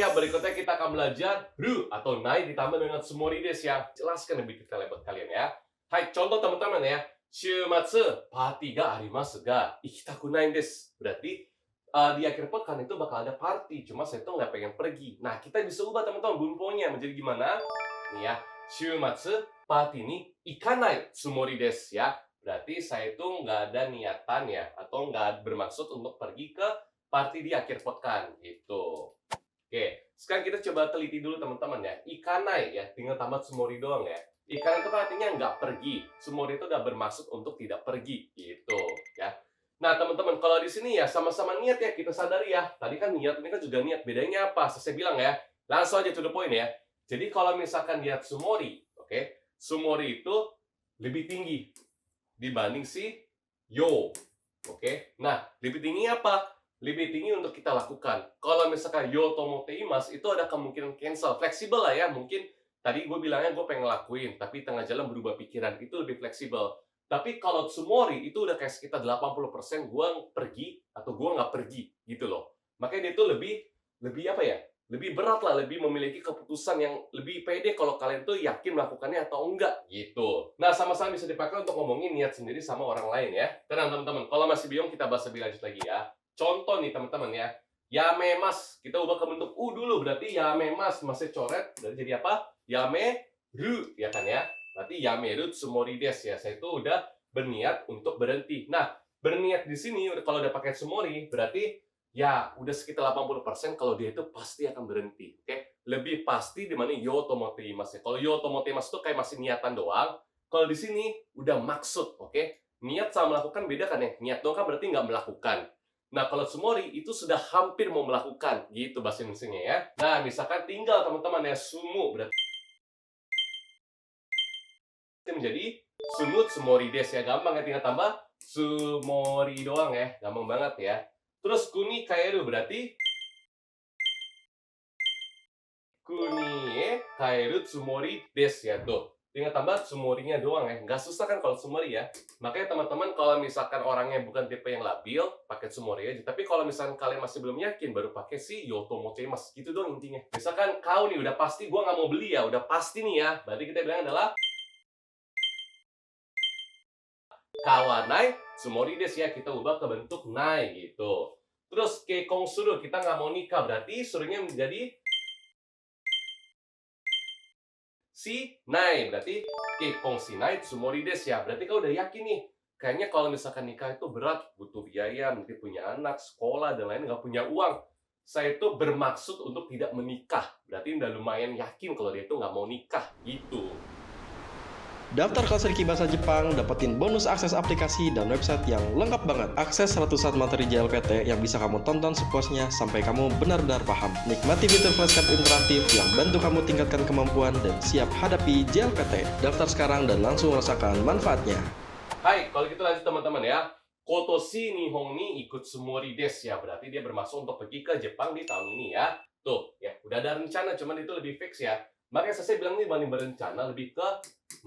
Oke, berikutnya kita akan belajar ru atau nai ditambah dengan sumori desu ya. Jelaskan lebih detail buat kalian ya. Hai, contoh teman-teman ya. Shumatsu party ga arimasu ga ikitaku nai desu. Berarti di akhir pekan itu bakal ada party, cuma saya tuh nggak pengen pergi. Nah, kita bisa ubah teman-teman bunponya menjadi gimana? Nih ya, shumatsu party ni ikanai tsumori desu ya. Berarti saya itu nggak ada niatan ya, atau nggak bermaksud untuk pergi ke party di akhir pekan gitu. Oke, sekarang kita coba teliti dulu teman-teman ya. Ikanai ya, tinggal tambah tsumori doang ya. Ikanai itu kan artinya nggak pergi. Tsumori itu udah bermaksud untuk tidak pergi gitu ya. Nah teman-teman, kalau di sini ya sama-sama niat ya, kita sadari ya. Tadi kan niat, ini kan juga niat. Bedanya apa? Saya bilang ya, langsung aja to the point ya. Jadi kalau misalkan niat tsumori, oke, tsumori itu lebih tinggi dibanding si yo. Oke, nah lebih tinggi apa? Lebih tinggi untuk kita lakukan. Kalau misalkan yo tomoteimas itu ada kemungkinan cancel, fleksibel lah ya. Mungkin tadi gue bilangnya gue pengen ngelakuin, tapi tengah jalan berubah pikiran, itu lebih fleksibel. Tapi kalau tsumori itu udah kayak sekitar 80% gue pergi atau gue nggak pergi gitu loh. Makanya dia tuh lebih lebih apa ya? Lebih berat lah, lebih memiliki keputusan yang lebih pede kalau kalian tuh yakin melakukannya atau enggak gitu. Nah, sama-sama bisa dipakai untuk ngomongin niat sendiri sama orang lain ya. Tenang teman-teman, kalau masih bingung kita bahas lebih lanjut lagi ya. Contoh nih teman-teman ya. Yamemas, kita ubah ke bentuk u dulu, berarti yamemas masih coret dan jadi apa? Yameru ya kan ya. Berarti yameru tsumori desu ya. Saya itu udah berniat untuk berhenti. Nah, berniat di sini kalau udah pakai tsumori berarti ya udah sekitar 80% kalau dia itu pasti akan berhenti. Oke? Lebih pasti di mana yo tomoteimasu ya. Kalau yo tomoteimasu itu kayak masih niatan doang. Kalau di sini udah maksud, oke? Niat sama melakukan beda kan ya? Niat doang kan berarti nggak melakukan. Nah, kalau tsumori itu sudah hampir mau melakukan, gitu bahasa Indonesia ya. Nah, misalkan tinggal teman-teman ya, sumu berarti menjadi sumu tsumori desu ya. Gampang ya, tinggal tambah tsumori doang ya. Gampang banget ya. Terus kuni kaeru berarti kuni kaeru tsumori desu ya tuh. Tinggal tambah tsumorinya doang ya. Nggak susah kan kalau tsumori ya. Makanya teman-teman kalau misalkan orangnya bukan tipe yang labil, pakai tsumori aja. Tapi kalau misalkan kalian masih belum yakin, baru pakai si yoto mocheimasu. Gitu doang intinya. Misalkan kau nih udah pasti gua nggak mau beli ya, udah pasti nih ya. Berarti kita bilang adalah kawanai tsumori desu ya. Kita ubah ke bentuk nai gitu. Terus keikong suru, kita nggak mau nikah. Berarti suruhnya menjadi si nai, berarti keikong shinai tsumori desu ya. Berarti kau udah yakin nih. Kayaknya kalau misalkan nikah itu berat, butuh biaya, mungkin punya anak, sekolah, dan lain nggak punya uang. Saya itu bermaksud untuk tidak menikah. Berarti udah lumayan yakin kalau dia itu nggak mau nikah, gitu. Daftar kelas Riki Bahasa Jepang, dapetin bonus akses aplikasi dan website yang lengkap banget. Akses ratusan materi JLPT yang bisa kamu tonton sepuasnya sampai kamu benar-benar paham. Nikmati fitur flashcard interaktif yang bantu kamu tingkatkan kemampuan dan siap hadapi JLPT. Daftar sekarang dan langsung rasakan manfaatnya. Hai, kalau gitu lanjut teman-teman ya. Kotoshi Nihon ni ikut tsumori desu ya. Berarti dia bermaksud untuk pergi ke Jepang di tahun ini ya. Tuh, ya udah ada rencana, cuman itu lebih fix ya. Makanya saya bilang nih banding berencana lebih ke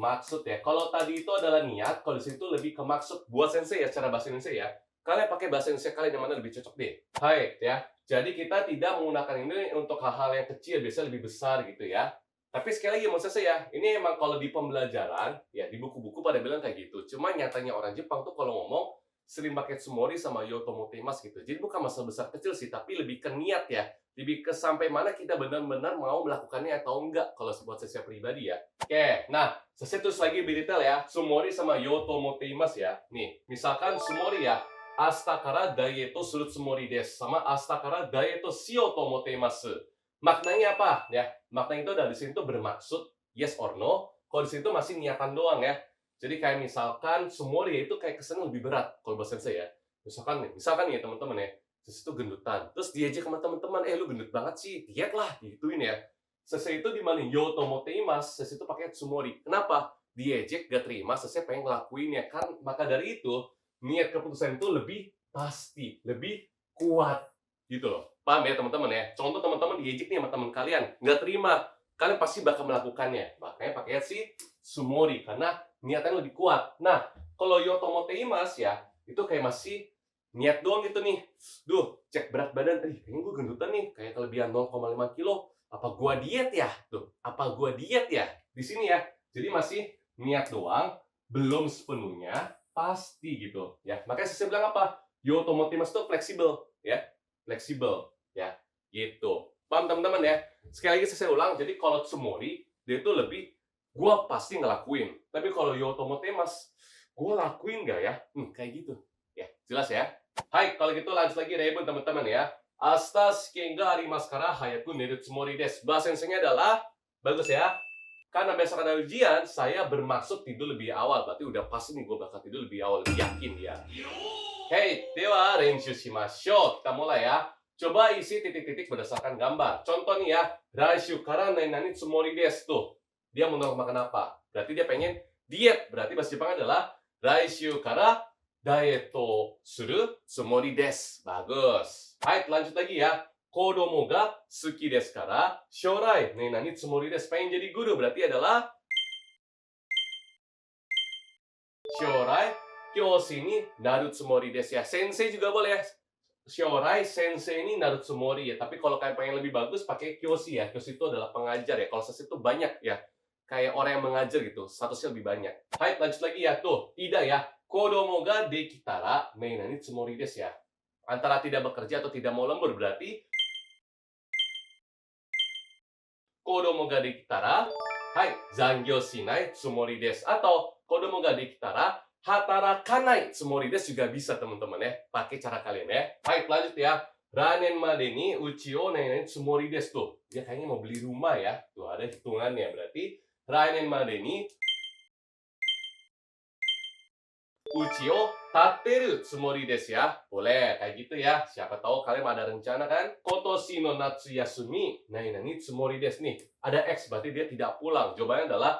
maksud ya. Kalau tadi itu adalah niat, kalau di situ lebih ke maksud. Buat sensei ya, cara bahasa Indonesia ya. Kalian pakai bahasa Indonesia kalian yang mana lebih cocok deh. Hai, ya. Jadi kita tidak menggunakan ini untuk hal-hal yang kecil, biasanya lebih besar gitu ya. Tapi sekali lagi maksud saya, ini emang kalau di pembelajaran, ya di buku-buku pada bilang kayak gitu. Cuma nyatanya orang Jepang tuh kalau ngomong, sering pakai tsumori sama yotomotemas gitu. Jadi bukan masalah besar kecil sih, tapi lebih ke niat ya. Lebih ke sampai mana kita benar-benar mau melakukannya atau enggak kalau buat saya pribadi ya. Oke, nah saya terus lagi lebih detail ya. Tsumori sama yotomoteimasu ya. Nih, misalkan tsumori ya. Asta kara daieto suru tsumori desu. Sama asta kara daieto shiyou to omoteimasu. Maknanya apa? Ya, maknanya itu dari sini tuh bermaksud yes or no. Kalau di sini tuh masih niatan doang ya. Jadi kayak misalkan tsumori itu kayak kesannya lebih berat kalau bahasa saya ya. Misalkan nih teman-teman ya. Terus itu gendutan. Terus diajak sama teman-teman, lu gendut banget sih, diet lah, gituin ya. Sese itu di mana yo tomoteimasu, sese itu pakai tsumori. Kenapa? Diejek gak terima, sese pengen ngelakuin ya. Kan maka dari itu, niat keputusan itu lebih pasti, lebih kuat gitu loh. Paham ya teman-teman ya? Contoh teman-teman diejek nih sama teman kalian, nggak terima, kalian pasti bakal melakukannya. Makanya pakai si tsumori karena niatnya lebih kuat. Nah, kalau yo tomoteimasu ya, itu kayak masih niat doang gitu nih. Duh, cek berat badan, kayaknya gue gendutan nih, kayak kelebihan 0,5 kilo. Apa gua diet ya? Tuh, apa gua diet ya? Di sini ya. Jadi masih niat doang, belum sepenuhnya pasti gitu ya. Makanya saya bilang apa? Yo otomotimas itu fleksibel ya. Fleksibel ya. Gitu. Paham teman-teman ya? Sekali lagi saya ulang, jadi kalau Tsumori dia itu lebih gua pasti ngelakuin. Tapi kalau yo otomotimas, gua lakuin nggak ya? Kayak gitu. Ya, jelas ya. Hai, kalau gitu lanjut lagi Raybun teman-teman ya. Asta shiken ga arimasu kara hayaku neru tsumori desu. Bahasa Indonesia adalah, bagus ya. Karena besok ada ujian, saya bermaksud tidur lebih awal. Berarti udah pasti nih gue bakal tidur lebih awal, lebih yakin ya. Hei, dewa renshu shimashou. Kita mulai ya. Coba isi titik-titik berdasarkan gambar. Contoh nih ya, raishu kara nani tsumori desu tuh. Dia mau makan apa? Berarti dia pengen diet. Berarti bahasa Jepang adalah raishu kara daieto suru tsumori desu. Bagus. Hai, lanjut lagi ya. Kodomo ga suki desu kara shourai nani tsumori desu. Pengen jadi guru berarti adalah shourai kyoshi ni naru tsumori desu ya. Sensei juga boleh ya. Shourai sensei ni naru tsumori ya. Tapi kalau kalian pengen lebih bagus pakai kyoshi ya. Kyoshi itu adalah pengajar ya. Kalau sensei itu banyak ya. Kayak orang yang mengajar gitu. Statusnya lebih banyak. Hai, lanjut lagi ya. Tuh, ida ya. Kodomo ga dekitara nani tsumori desu ya. Antara tidak bekerja atau tidak mau lembur berarti kodomo ga dekitara, hai, zangyou shinai tsumori desu. Atau kodomo ga dekitara, hatarakanai tsumori desu juga bisa teman-teman ya. Pakai cara kalian ya. Hai, lanjut ya. Ranen made ni uchi o nani tsumori desu tuh. Dia kayaknya mau beli rumah ya. Tuh ada hitungannya berarti ranen made ni uchi o tatteru tsumori desu ya. Boleh kayak gitu ya. Siapa tahu kalian ada rencana kan? Kotoshi no natsu yasumi nani tsumori desu nih. Ada X berarti dia tidak pulang. Jawabannya adalah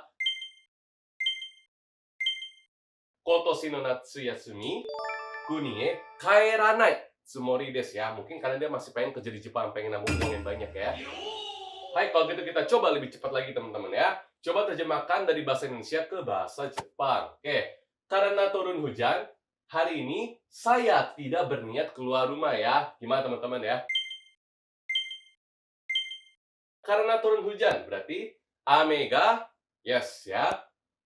Kotoshi no natsu yasumi kuni e kaeranai tsumori desu ya. Mungkin kalian dia masih pengen kerja di Jepang, pengen nabung uang yang banyak ya. Hai, kalau gitu kita coba lebih cepat lagi teman-teman ya. Coba terjemahkan dari bahasa Indonesia ke bahasa Jepang. Oke. Karena turun hujan, hari ini saya tidak berniat keluar rumah ya. Gimana teman-teman ya? Karena turun hujan, berarti ame ga, yes ya,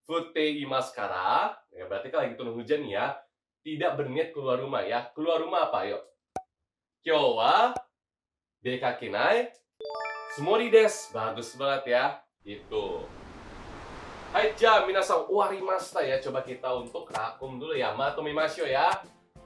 futte imasu kara. Ya, berarti kalau lagi turun hujan ya, tidak berniat keluar rumah ya. Keluar rumah apa? Yuk. Kyou wa dekakenai tsumori desu. Bagus banget ya. Itu. Hai, minasan owarimashita ya. Coba kita untuk rangkum dulu ya. Matomimashou ya.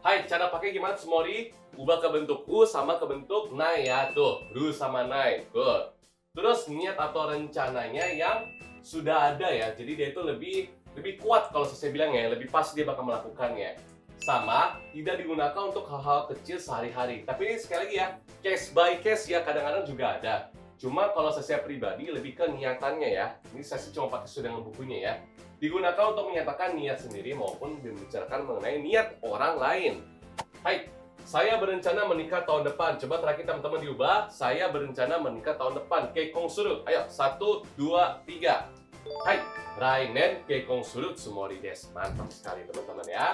Hai, cara pakai gimana tsumori? Ubah ke bentuk U sama ke bentuk nai ya. Tuh, ru sama nai. Good. Terus niat atau rencananya yang sudah ada ya. Jadi dia itu lebih kuat kalau saya bilang ya. Lebih pas dia bakal melakukannya. Sama, tidak digunakan untuk hal-hal kecil sehari-hari. Tapi ini sekali lagi ya, case by case ya. Kadang-kadang juga ada. Cuma kalau saya pribadi lebih ke niatannya ya. Ini saya cuma pakai sesuai dengan bukunya ya. Digunakan untuk menyatakan niat sendiri maupun membicarakan mengenai niat orang lain. Hai, saya berencana menikah tahun depan. Coba terakhir teman-teman diubah. Saya berencana menikah tahun depan. Keikon suru. Ayo, 1, 2, 3. Hai, rainen keikon suru tsumori desu. Mantap sekali teman-teman ya.